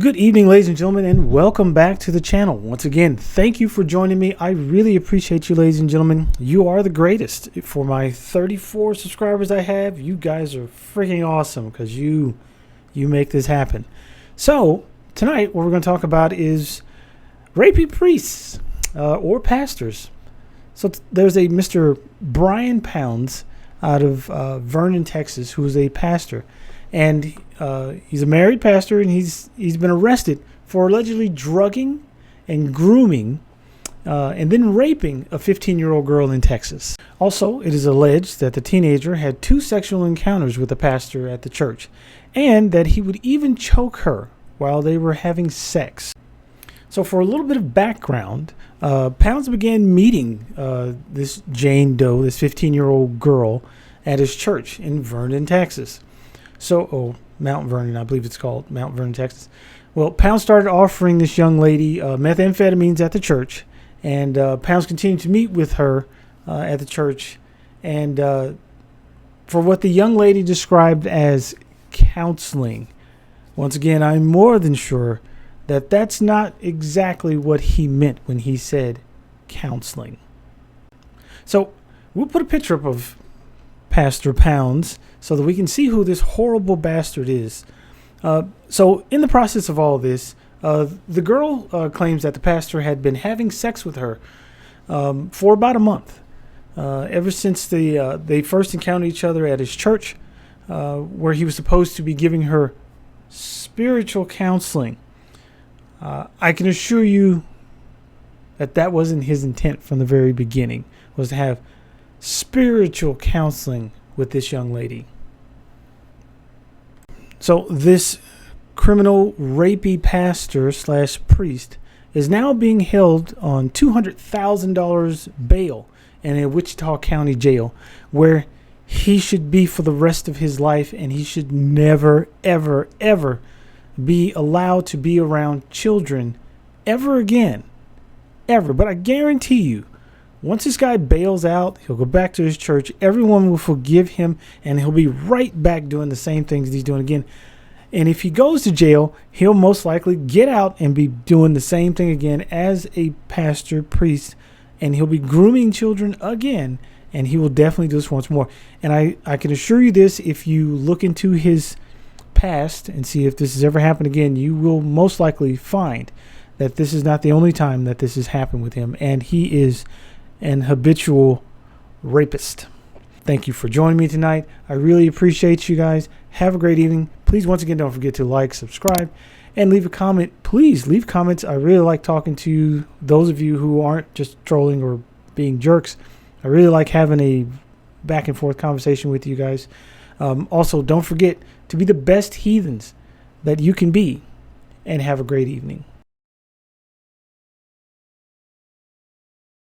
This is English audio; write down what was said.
Good evening, ladies and gentlemen, and welcome back to the channel. Once again, thank you for joining me. I really appreciate you, ladies and gentlemen. You are the greatest. For my 34 subscribers I have, you guys are freaking awesome because you make this happen. So tonight, what we're going to talk about is rapey priests or pastors. So there's a Mr. Brian Pounds out of Vernon, Texas, who is a pastor. And he's a married pastor, and he's been arrested for allegedly drugging and grooming and then raping a 15-year-old girl in Texas. Also, it is alleged that the teenager had 2 sexual encounters with the pastor at the church, and that he would even choke her while they were having sex. So for a little bit of background, Pounds began meeting this Jane Doe, this 15-year-old girl, at his church in Vernon, Texas. Mount Vernon, I believe it's called, Mount Vernon, Texas. Well, Pounds started offering this young lady methamphetamines at the church, and Pounds continued to meet with her at the church, and for what the young lady described as counseling. Once again, I'm more than sure that that's not exactly what he meant when he said counseling. So we'll put a picture up of Pastor Pounds so that we can see who this horrible bastard is. So in the process of all this, the girl claims that the pastor had been having sex with her for about a month, ever since they first encountered each other at his church, where he was supposed to be giving her spiritual counseling. I can assure you that that wasn't his intent from the very beginning, was to have spiritual counseling with this young lady. So this criminal rapey pastor / priest is now being held on $200,000 bail in a Wichita County jail, where he should be for the rest of his life, and he should never, ever, ever be allowed to be around children ever again. Ever. But I guarantee you, once this guy bails out, he'll go back to his church. Everyone will forgive him, and he'll be right back doing the same things he's doing again. And if he goes to jail, he'll most likely get out and be doing the same thing again as a pastor, priest, and he'll be grooming children again, and he will definitely do this once more. And I can assure you this, if you look into his past and see if this has ever happened again, you will most likely find that this is not the only time that this has happened with him, and he is an habitual rapist. Thank you for joining me tonight. I really appreciate you guys. Have a great evening. Please, once again, don't forget to like, subscribe, and leave a comment. Please leave comments. I really like talking to you, those of you who aren't just trolling or being jerks. I really like having a back and forth conversation with you guys. Also, don't forget to be the best heathens that you can be, and have a great evening.